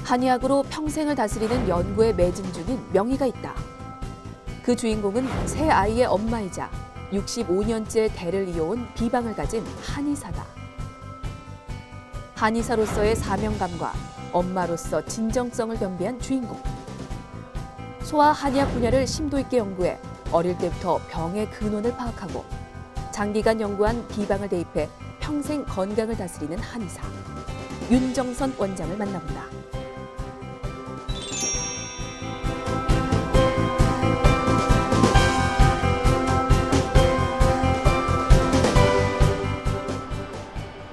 한의학으로 평생을 다스리는 연구에 매진 중인 명의가 있다. 그 주인공은 세 아이의 엄마이자 65년째 대를 이어온 비방을 가진 한의사다. 한의사로서의 사명감과 엄마로서 진정성을 겸비한 주인공. 소아 한의학 분야를 심도 있게 연구해 어릴 때부터 병의 근원을 파악하고 장기간 연구한 비방을 대입해 평생 건강을 다스리는 한의사. 윤정선 원장을 만나본다.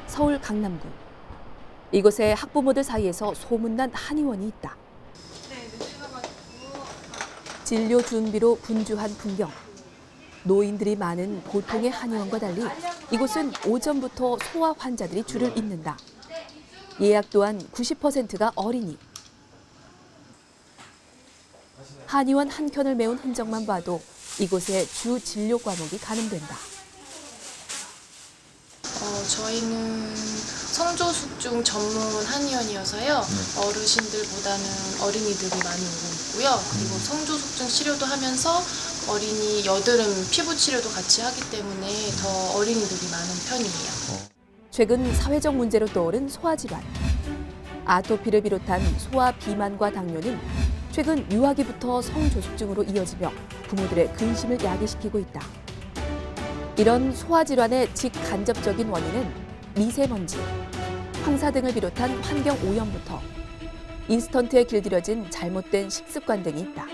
서울 강남구. 이곳에 학부모들 사이에서 소문난 한의원이 있다. 진료 준비로 분주한 풍경. 노인들이 많은 보통의 한의원과 달리 이곳은 오전부터 소아 환자들이 줄을 잇는다. 예약 또한 90%가 어린이. 한의원 한켠을 메운 흔적만 봐도 이곳의 주 진료 과목이 가늠된다. 저희는 성조숙중 전문 한의원이어서요. 어르신들보다는 어린이들이 많이 오고 있고요. 그리고 성조숙중 치료도 하면서 어린이 여드름 피부 치료도 같이 하기 때문에 더 어린이들이 많은 편이에요. 최근 사회적 문제로 떠오른 소아질환. 아토피를 비롯한 소아 비만과 당뇨는 최근 유아기부터 성조숙증으로 이어지며 부모들의 근심을 야기시키고 있다. 이런 소아질환의 직간접적인 원인은 미세먼지, 황사 등을 비롯한 환경 오염부터 인스턴트에 길들여진 잘못된 식습관 등이 있다.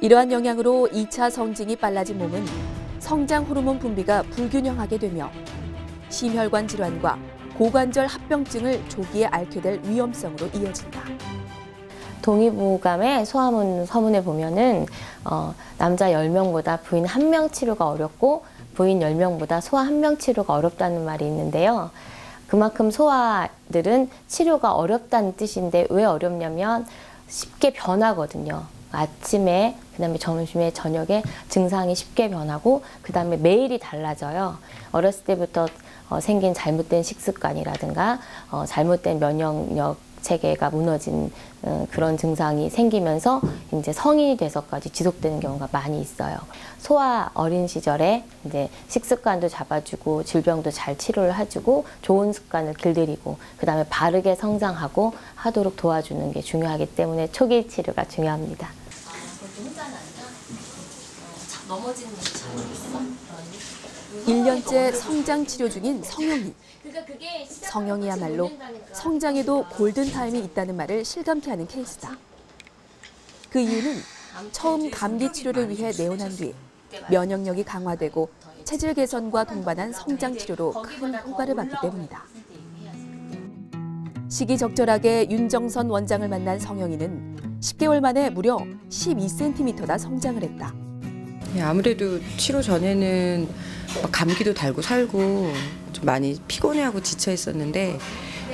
이러한 영향으로 2차 성징이 빨라진 몸은 성장 호르몬 분비가 불균형하게 되며 심혈관 질환과 고관절 합병증을 조기에 앓게 될 위험성으로 이어진다. 동의보감의 소아문 서문에 보면은 남자 10명보다 부인 1명 치료가 어렵고 부인 10명보다 소아 1명 치료가 어렵다는 말이 있는데요. 그만큼 소아들은 치료가 어렵다는 뜻인데 왜 어렵냐면 쉽게 변하거든요. 아침에, 그다음에 점심에, 저녁에 증상이 쉽게 변하고 그다음에 매일이 달라져요. 어렸을 때부터 생긴 잘못된 식습관이라든가 잘못된 면역력 체계가 무너진 그런 증상이 생기면서 이제 성인이 돼서까지 지속되는 경우가 많이 있어요. 소아 어린 시절에 이제 식습관도 잡아주고 질병도 잘 치료를 해주고 좋은 습관을 길들이고 그다음에 바르게 성장하고 하도록 도와주는 게 중요하기 때문에 초기 치료가 중요합니다. 그것도 혼자는 아니야? 넘어지는 것도 잘 있어? 1년째 성장 치료 중인 성영이. 성영이야말로 성장에도 골든타임이 있다는 말을 실감케 하는 케이스다. 그 이유는 처음 감기 치료를 위해 내원한 뒤 면역력이 강화되고 체질 개선과 동반한 성장 치료로 큰 효과를 봤기 때문이다. 시기적절하게 윤정선 원장을 만난 성영이는 10개월 만에 무려 12cm나 성장을 했다. 아무래도 치료 전에는 감기도 달고 살고 좀 많이 피곤해하고 지쳐 있었는데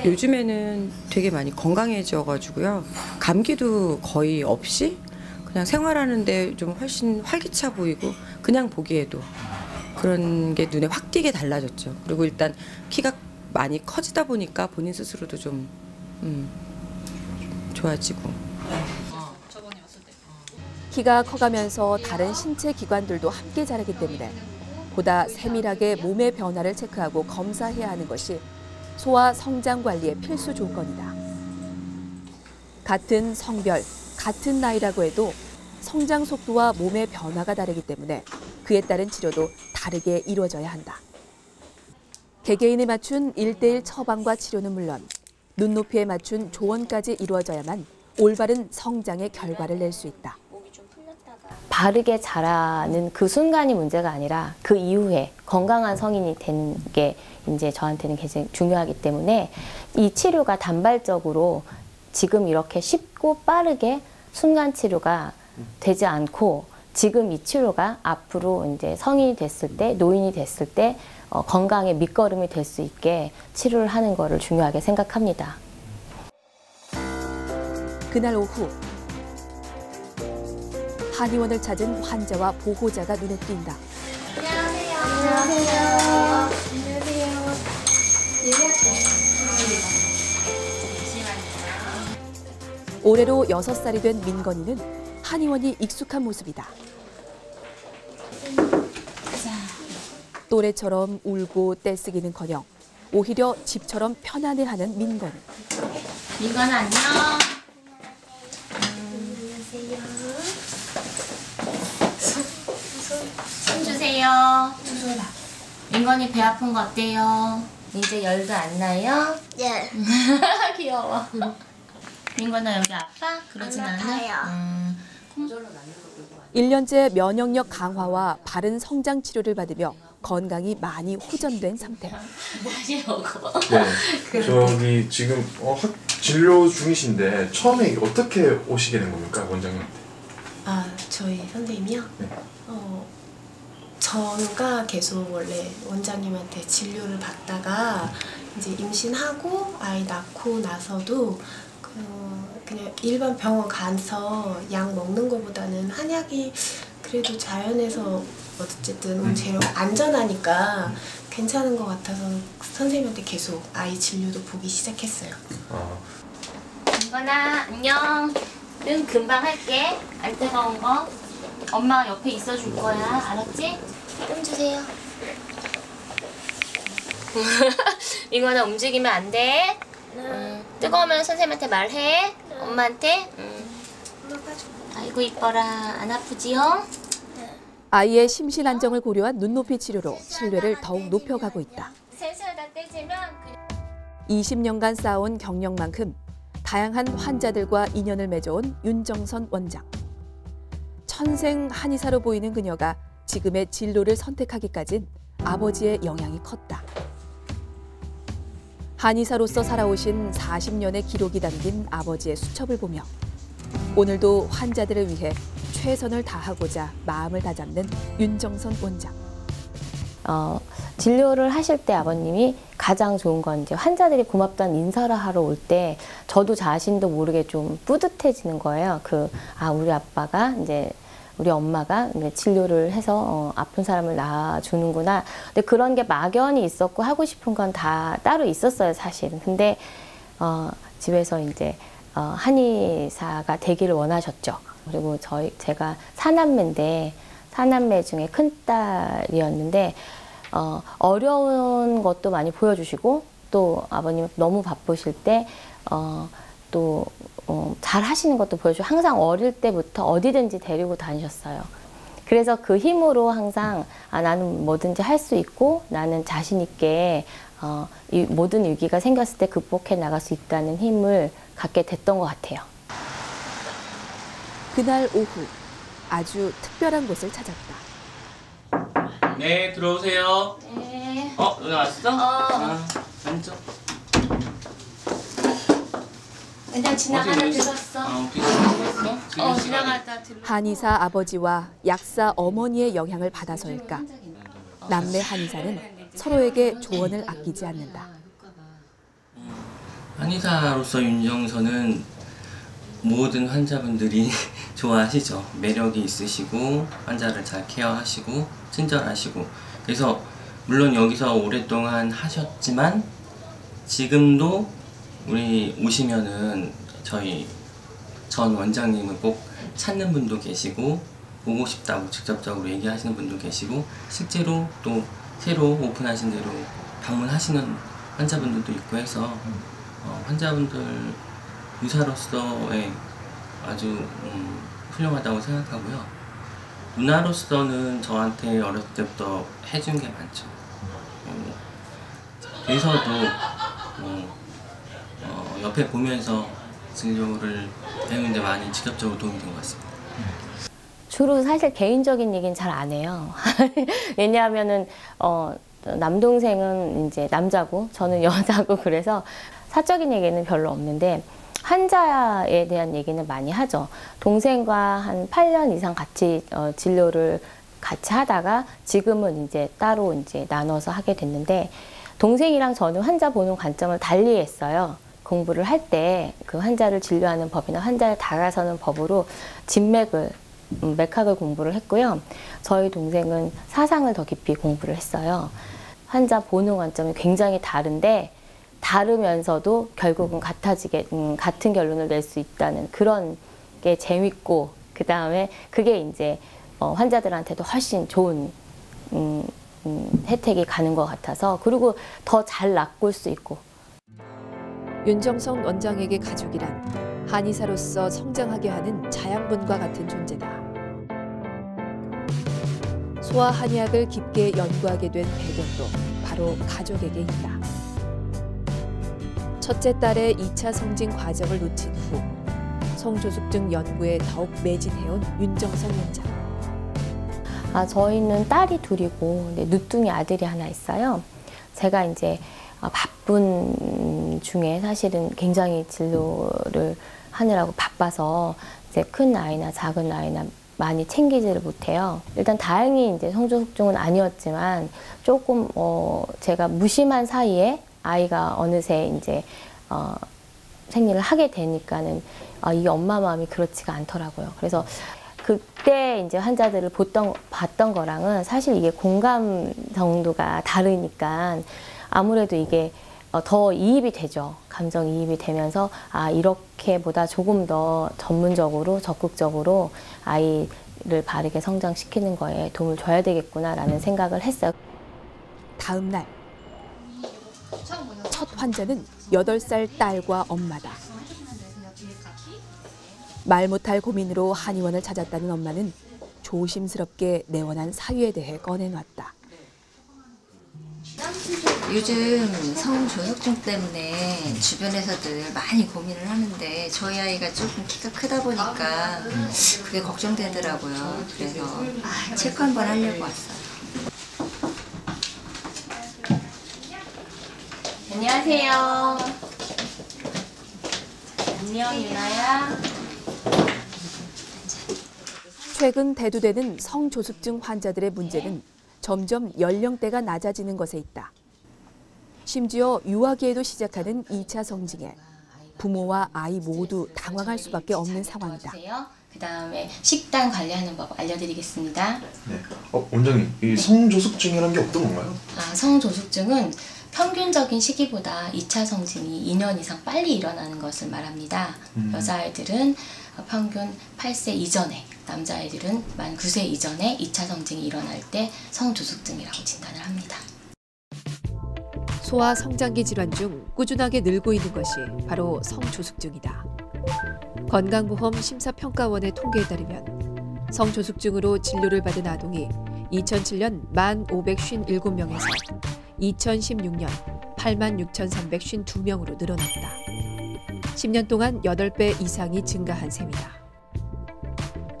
요즘에는 되게 많이 건강해져가지고요. 감기도 거의 없이 그냥 생활하는데 좀 훨씬 활기차 보이고 그냥 보기에도 그런 게 눈에 확 띄게 달라졌죠. 그리고 일단 키가 많이 커지다 보니까 본인 스스로도 좀 좋아지고. 키가 커가면서 다른 신체 기관들도 함께 자라기 때문에 보다 세밀하게 몸의 변화를 체크하고 검사해야 하는 것이 소아 성장 관리의 필수 조건이다. 같은 성별, 같은 나이라고 해도 성장 속도와 몸의 변화가 다르기 때문에 그에 따른 치료도 다르게 이루어져야 한다. 개개인에 맞춘 1:1 처방과 치료는 물론 눈높이에 맞춘 조언까지 이루어져야만 올바른 성장의 결과를 낼 수 있다. 바르게 자라는 그 순간이 문제가 아니라 그 이후에 건강한 성인이 되는 게 이제 저한테는 굉장히 중요하기 때문에 이 치료가 단발적으로 지금 이렇게 쉽고 빠르게 순간 치료가 되지 않고 지금 이 치료가 앞으로 이제 성인이 됐을 때, 노인이 됐을 때 건강의 밑거름이 될 수 있게 치료를 하는 거를 중요하게 생각합니다. 그날 오후 한의원을 찾은 환자와 보호자가 눈에 띈다. 안녕하세요. 안녕하세요. 안녕하세요. 올해로 6살이 된 민건이는 한의원이 익숙한 모습이다. 또래처럼 울고 떼쓰기는커녕 오히려 집처럼 편안해하는 민건이. 민건아 안녕. 손 주세요. 민건이 배 아픈 거 어때요? 이제 열도 안 나요? 네. 귀여워. 민건아 여기 아파? 그러진 안 않아? 아파요. 1년째 면역력 강화와 바른 성장 치료를 받으며 건강이 많이 호전된 상태. 다시 먹어. 네, 저기 지금 진료 중이신데 처음에 어떻게 오시게 된 겁니까, 원장님한테? 저희 선생님이요? 네. 저가 계속 원래 원장님한테 진료를 받다가 이제 임신하고 아이 낳고 나서도 그냥 일반 병원 가서 약 먹는 것보다는 한약이 그래도 자연에서 어쨌든 재료가 안전하니까 괜찮은 것 같아서 선생님한테 계속 아이 진료도 보기 시작했어요. 민건아 안녕. 응 금방 할게. 안 뜨거운 거. 엄마 옆에 있어줄 거야. 알았지? 좀 주세요. 민건아 움직이면 안 돼. 뜨거우면 선생님한테 말해. 엄마한테. 아이고 이뻐라. 안 아프지요? 아이의 심신 안정을 고려한 눈높이 치료로 신뢰를 더욱 높여가고 있다. 슬슬 다 떼지면 20년간 쌓아온 경력만큼 다양한 환자들과 인연을 맺어온 윤정선 원장. 천생 한의사로 보이는 그녀가 지금의 진로를 선택하기까진 아버지의 영향이 컸다. 한의사로서 살아오신 40년의 기록이 담긴 아버지의 수첩을 보며 오늘도 환자들을 위해 최선을 다하고자 마음을 다잡는 윤정선 원장. 진료를 하실 때 아버님이 가장 좋은 건 이제 환자들이 고맙다는 인사를 하러 올 때 저도 자신도 모르게 좀 뿌듯해지는 거예요. 우리 아빠가 이제 우리 엄마가 이제 진료를 해서 아픈 사람을 낳아주는구나. 근데 그런 게 막연히 있었고 하고 싶은 건 다 따로 있었어요, 사실은. 근데 집에서 이제 한의사가 되기를 원하셨죠. 그리고 제가 사남매인데 사남매 중에 큰딸이었는데 어려운 것도 많이 보여주시고 또 아버님 너무 바쁘실 때 또 잘 하시는 것도 보여주고 항상 어릴 때부터 어디든지 데리고 다니셨어요. 그래서 그 힘으로 항상 나는 뭐든지 할 수 있고 나는 자신 있게 이 모든 위기가 생겼을 때 극복해 나갈 수 있다는 힘을 갖게 됐던 것 같아요. 그날 오후 아주 특별한 곳을 찾았다. 네, 들어오세요. 네. 누나 왔어? 앉아. 그냥 지나가다 들었어. 어떻게 들었어? 지나가다 들었어. 한의사 아버지와 약사 어머니의 영향을 받아서일까? 남매 한의사는 서로에게 조언을 아끼지 않는다. 한의사로서 윤정선은 모든 환자분들이 좋아하시죠. 매력이 있으시고 환자를 잘 케어하시고 친절하시고 그래서 물론 여기서 오랫동안 하셨지만 지금도 우리 오시면은 저희 전 원장님을 꼭 찾는 분도 계시고 보고 싶다고 직접적으로 얘기하시는 분도 계시고 실제로 또 새로 오픈하신 대로 방문하시는 환자분들도 있고 해서 환자분들 의사로서의 아주 훌륭하다고 생각하고요. 누나로서는 저한테 어렸을 때부터 해준 게 많죠. 그래서도 옆에 보면서 진료를 배우는 데 많이 직접적으로 도움이 된 것 같습니다. 주로 사실 개인적인 얘기는 잘 안 해요. 왜냐하면은 남동생은 이제 남자고 저는 여자고 그래서 사적인 얘기는 별로 없는데 환자에 대한 얘기는 많이 하죠. 동생과 한 8년 이상 같이 진료를 같이 하다가 지금은 이제 따로 이제 나눠서 하게 됐는데 동생이랑 저는 환자 보는 관점을 달리 했어요. 공부를 할 때 그 환자를 진료하는 법이나 환자를 다가서는 법으로 맥학을 공부를 했고요. 저희 동생은 사상을 더 깊이 공부를 했어요. 환자 보는 관점이 굉장히 다른데 다르면서도 결국은 같은 결론을 낼 수 있다는 그런 게 재밌고, 그 다음에 그게 이제 환자들한테도 훨씬 좋은 혜택이 가는 것 같아서, 그리고 더 잘 낚을 수 있고. 윤정선 원장에게 가족이란 한의사로서 성장하게 하는 자양분과 같은 존재다. 소아 한의학을 깊게 연구하게 된 배경도 바로 가족에게 있다. 첫째 딸의 2차 성징 과정을 놓친 후 성조숙증 연구에 더욱 매진해온 윤정선 원장. 저희는 딸이 둘이고 누뚱이 아들이 하나 있어요. 제가 이제 바쁜 중에 사실은 굉장히 진료를 하느라고 바빠서 이제 큰 아이나 작은 아이나 많이 챙기지를 못해요. 일단 다행히 이제 성조숙증은 아니었지만 조금 제가 무심한 사이에 아이가 어느새 이제 생리를 하게 되니까는 이 엄마 마음이 그렇지가 않더라고요. 그래서 그때 이제 환자들을 봤던 거랑은 사실 이게 공감 정도가 다르니까 아무래도 이게 더 이입이 되죠. 감정 이입이 되면서 이렇게보다 조금 더 전문적으로 적극적으로 아이를 바르게 성장시키는 거에 도움을 줘야 되겠구나라는 생각을 했어요. 다음 날 첫 환자는 8살 딸과 엄마다. 말 못할 고민으로 한의원을 찾았다는 엄마는 조심스럽게 내원한 사유에 대해 꺼내놨다. 요즘 성조숙증 때문에 주변에서들 많이 고민을 하는데 저희 아이가 조금 키가 크다 보니까 그게 걱정되더라고요. 그래서 체크 한번 하려고 왔어요. 안녕하세요. 안녕 유나야. 최근 대두되는 성조숙증 환자들의 문제는 점점 연령대가 낮아지는 것에 있다. 심지어 유아기에도 시작하는 2차 성징에 부모와 아이 모두 당황할 수밖에 없는 상황이다. 그다음에 식단 관리하는 법 알려드리겠습니다. 네. 원장님, 이 성조숙증이라는 게 어떤 건가요? 성조숙증은 평균적인 시기보다 2차 성징이 2년 이상 빨리 일어나는 것을 말합니다. 여자아이들은 평균 8세 이전에, 남자아이들은 만 9세 이전에 2차 성징이 일어날 때 성조숙증이라고 진단을 합니다. 소아 성장기 질환 중 꾸준하게 늘고 있는 것이 바로 성조숙증이다. 건강보험 심사평가원의 통계에 따르면 성조숙증으로 진료를 받은 아동이 2007년 1,557명에서 2016년 86,352명으로 늘어났다. 10년 동안 8배 이상이 증가한 셈이다.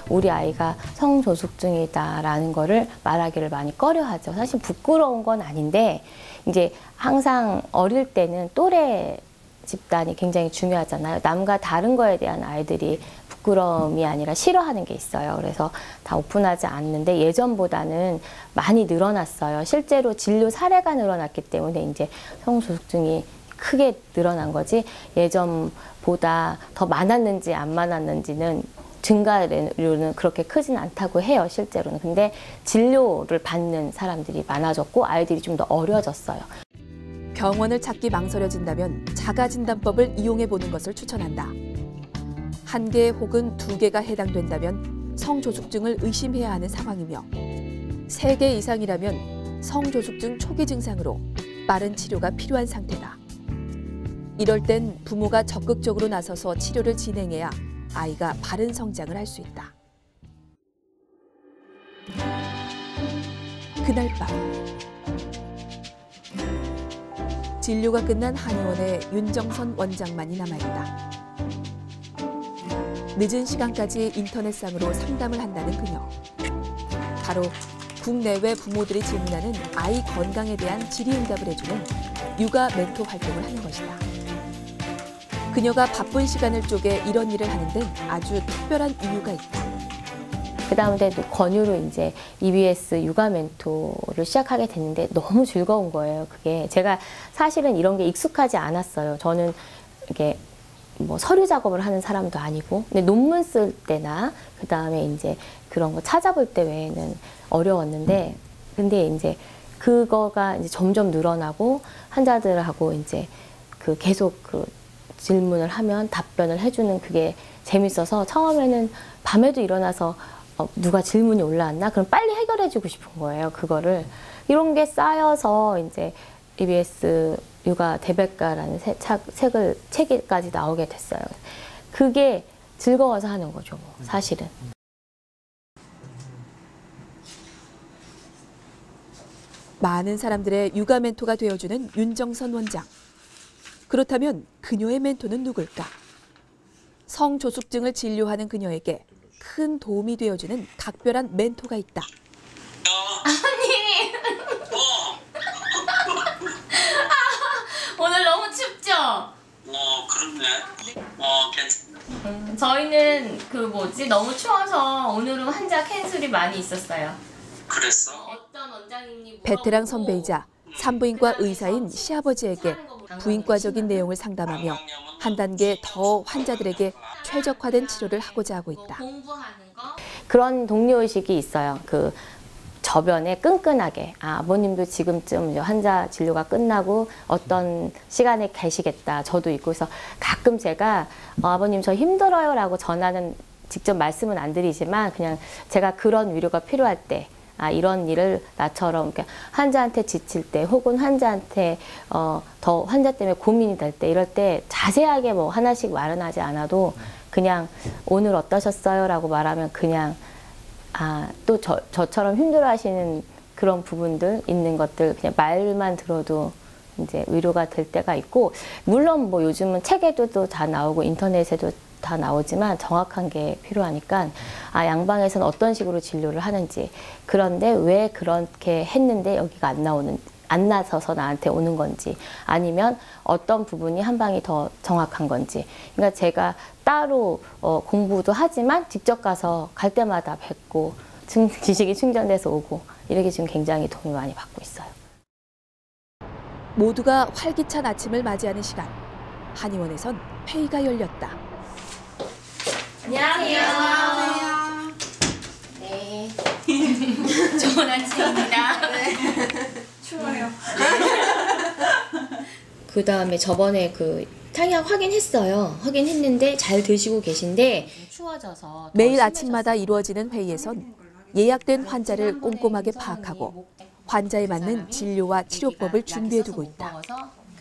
우리 아이가 성조숙증이다라는 거를 말하기를 많이 꺼려하죠. 사실 부끄러운 건 아닌데 이제 항상 어릴 때는 또래 집단이 굉장히 중요하잖아요. 남과 다른 거에 대한 아이들이 부끄러움이 아니라 싫어하는 게 있어요. 그래서 다 오픈하지 않는데 예전보다는 많이 늘어났어요. 실제로 진료 사례가 늘어났기 때문에 이제 성조숙증이 크게 늘어난 거지, 예전보다 더 많았는지 안 많았는지는 증가율은 그렇게 크진 않다고 해요, 실제로는. 근데 진료를 받는 사람들이 많아졌고 아이들이 좀 더 어려졌어요. 병원을 찾기 망설여진다면 자가진단법을 이용해보는 것을 추천한다. 1개 혹은 2개가 해당된다면 성조숙증을 의심해야 하는 상황이며 3개 이상이라면 성조숙증 초기 증상으로 빠른 치료가 필요한 상태다. 이럴 땐 부모가 적극적으로 나서서 치료를 진행해야 아이가 바른 성장을 할 수 있다. 그날 밤 진료가 끝난 한의원에 윤정선 원장만이 남아있다. 늦은 시간까지 인터넷상으로 상담을 한다는 그녀. 바로 국내외 부모들이 질문하는 아이 건강에 대한 질의응답을 해주는 육아 멘토 활동을 하는 것이다. 그녀가 바쁜 시간을 쪼개 이런 일을 하는 데는 아주 특별한 이유가 있다. 그 다음에 권유로 이제 EBS 육아 멘토를 시작하게 됐는데 너무 즐거운 거예요. 그게 제가 사실은 이런 게 익숙하지 않았어요. 저는 이게 뭐 서류 작업을 하는 사람도 아니고, 근데 논문 쓸 때나 그 다음에 이제 그런 거 찾아볼 때 외에는 어려웠는데, 근데 이제 그거가 이제 점점 늘어나고 환자들하고 이제 그 계속 그 질문을 하면 답변을 해주는 그게 재밌어서 처음에는 밤에도 일어나서 누가 질문이 올라왔나? 그럼 빨리 해결해주고 싶은 거예요. 그거를. 이런 게 쌓여서 이제 EBS 육아 대백과라는 책까지 나오게 됐어요. 그게 즐거워서 하는 거죠, 뭐, 사실은. 많은 사람들의 육아 멘토가 되어주는 윤정선 원장. 그렇다면 그녀의 멘토는 누굴까? 성조숙증을 진료하는 그녀에게 큰 도움이 되어주는 각별한 멘토가 있다. 아니 오늘 너무 춥죠? 그렇네. 괜찮아. 저희는 그 뭐지 너무 추워서 오늘은 환자 캔슬이 많이 있었어요. 그랬어? 어떤 원장님이 베테랑 선배이자 산부인과 의사인 시아버지에게 부인과적인 내용을 상담하며 한 단계 더 환자들에게 최적화된 치료를 하고자 하고 있다. 그런 동료의식이 있어요. 그 저변에 끈끈하게 아버님도 지금쯤 환자 진료가 끝나고 어떤 시간에 계시겠다. 저도 있고 그래서 가끔 제가 아버님 저 힘들어요 라고 전화는 직접 말씀은 안 드리지만 그냥 제가 그런 위로가 필요할 때 이런 일을 나처럼 환자한테 지칠 때 혹은 환자한테 더 환자 때문에 고민이 될 때 이럴 때 자세하게 뭐 하나씩 말은 하지 않아도 그냥 오늘 어떠셨어요? 라고 말하면 그냥 또 저처럼 힘들어하시는 그런 부분들 있는 것들 그냥 말만 들어도 이제 위로가 될 때가 있고 물론 뭐 요즘은 책에도 또 다 나오고 인터넷에도 다 나오지만 정확한 게 필요하니까 양방에서는 어떤 식으로 진료를 하는지 그런데 왜 그렇게 했는데 여기가 안 나서서 나한테 오는 건지 아니면 어떤 부분이 한 방이 더 정확한 건지 그러니까 제가 따로 공부도 하지만 직접 가서 갈 때마다 뵙고 지식이 충전돼서 오고 이렇게 지금 굉장히 도움을 많이 받고 있어요. 모두가 활기찬 아침을 맞이하는 시간. 한의원에선 회의가 열렸다. 안녕하세요. 네. 좋은 아침입니다. 네. 추워요. 그 다음에 저번에 그 탄약 확인했는데 잘 드시고 계신데 추워져서 매일 아침마다 이루어지는 회의에선 예약된 환자를 꼼꼼하게 파악하고 환자에 맞는 진료와 치료법을 준비해두고 있다.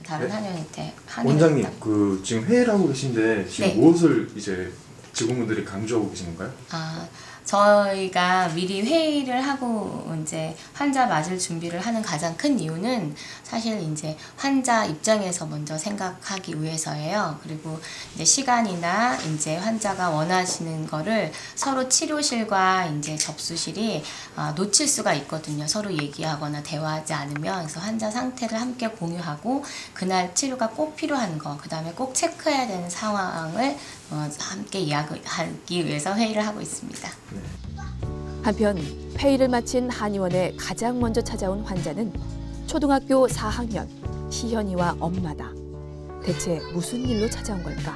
다른 한의원한테 원장님, 그 지금 회의를 하고 계신데 지금 네. 무엇을 이제 직원분들이 강조하고 계신 건가요? 저희가 미리 회의를 하고 이제 환자 맞을 준비를 하는 가장 큰 이유는 사실 이제 환자 입장에서 먼저 생각하기 위해서예요. 그리고 이제 시간이나 이제 환자가 원하시는 거를 서로 치료실과 이제 접수실이 놓칠 수가 있거든요. 서로 얘기하거나 대화하지 않으면 그래서 환자 상태를 함께 공유하고 그날 치료가 꼭 필요한 거, 그다음에 꼭 체크해야 되는 상황을 함께 이야기하기 위해서 회의를 하고 있습니다. 한편 회의를 마친 한의원에 가장 먼저 찾아온 환자는 초등학교 4학년 희현이와 엄마다. 대체 무슨 일로 찾아온 걸까?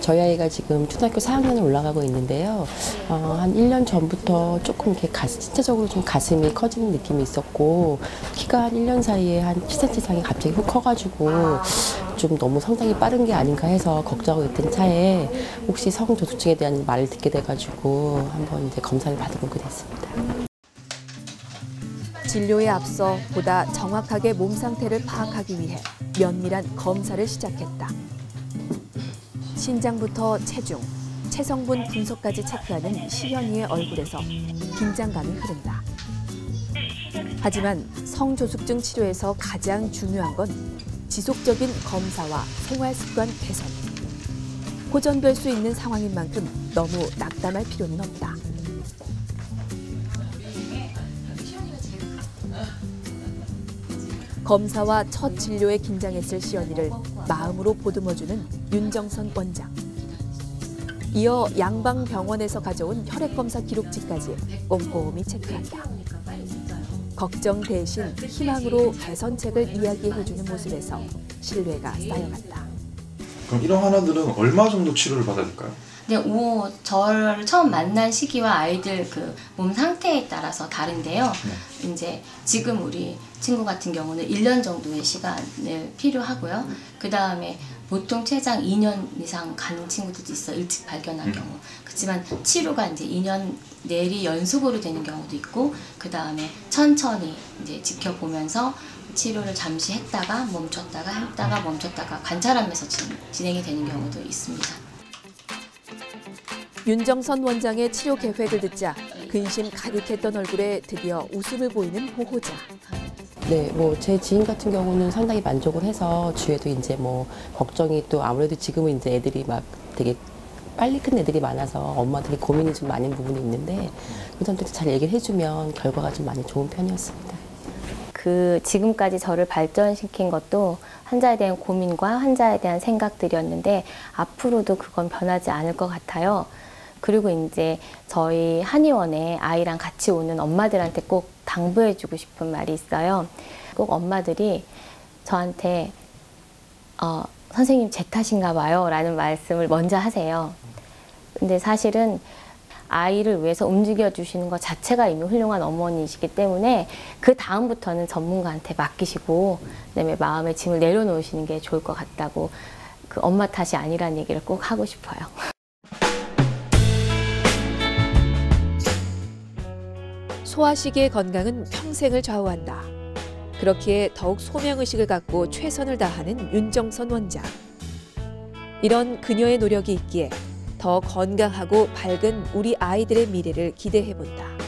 저희 아이가 지금 초등학교 4학년을 올라가고 있는데요. 한 1년 전부터 조금 이렇게 신체적으로 좀 가슴이 커지는 느낌이 있었고 키가 한 1년 사이에 한 10cm 이상이 갑자기 훅 커가지고 좀 너무 성장이 빠른 게 아닌가 해서 걱정하고 있던 차에 혹시 성조숙증에 대한 말을 듣게 돼가지고 한번 이제 검사를 받아보게 됐습니다. 진료에 앞서 보다 정확하게 몸 상태를 파악하기 위해 면밀한 검사를 시작했다. 신장부터 체중, 체성분 분석까지 체크하는 시현이의 얼굴에서 긴장감이 흐른다. 하지만 성조숙증 치료에서 가장 중요한 건 지속적인 검사와 생활습관 개선. 고전될 수 있는 상황인 만큼 너무 낙담할 필요는 없다. 검사와 첫 진료에 긴장했을 시연이를 마음으로 보듬어주는 윤정선 원장. 이어 양방병원에서 가져온 혈액검사 기록지까지 꼼꼼히 체크한다. 걱정 대신 희망으로 개선책을 이야기해주는 모습에서 신뢰가 쌓여간다. 그럼 이런 환자들은 얼마 정도 치료를 받아야 될까요? 근데 저를 처음 만난 시기와 아이들 그 몸 상태에 따라서 다른데요. 이제 지금 우리 친구 같은 경우는 1년 정도의 시간을 필요하고요. 그 다음에 보통 최장 2년 이상 가는 친구들도 있어, 일찍 발견한 경우. 그렇지만 치료가 이제 2년 내리 연속으로 되는 경우도 있고, 그 다음에 천천히 이제 지켜보면서 치료를 잠시 했다가 멈췄다가 관찰하면서 진행이 되는 경우도 있습니다. 윤정선 원장의 치료 계획을 듣자 근심 가득했던 얼굴에 드디어 웃음을 보이는 보호자. 네, 뭐 제 지인 같은 경우는 상당히 만족을 해서 주위에도 이제 뭐 걱정이 또 아무래도 지금은 이제 애들이 막 되게 빨리 큰 애들이 많아서 엄마들이 고민이 좀 많은 부분이 있는데 그 사람들이 잘 얘기를 해주면 결과가 좀 많이 좋은 편이었습니다. 그 지금까지 저를 발전시킨 것도 환자에 대한 고민과 환자에 대한 생각들이었는데 앞으로도 그건 변하지 않을 것 같아요. 그리고 이제 저희 한의원에 아이랑 같이 오는 엄마들한테 꼭 당부해주고 싶은 말이 있어요. 꼭 엄마들이 저한테 선생님 제 탓인가 봐요 라는 말씀을 먼저 하세요. 근데 사실은 아이를 위해서 움직여 주시는 것 자체가 이미 훌륭한 어머니이시기 때문에 그 다음부터는 전문가한테 맡기시고 그다음에 마음의 짐을 내려놓으시는 게 좋을 것 같다고, 그 엄마 탓이 아니라는 얘기를 꼭 하고 싶어요. 소아시기의 건강은 평생을 좌우한다. 그렇기에 더욱 소명의식을 갖고 최선을 다하는 윤정선 원장. 이런 그녀의 노력이 있기에 더 건강하고 밝은 우리 아이들의 미래를 기대해본다.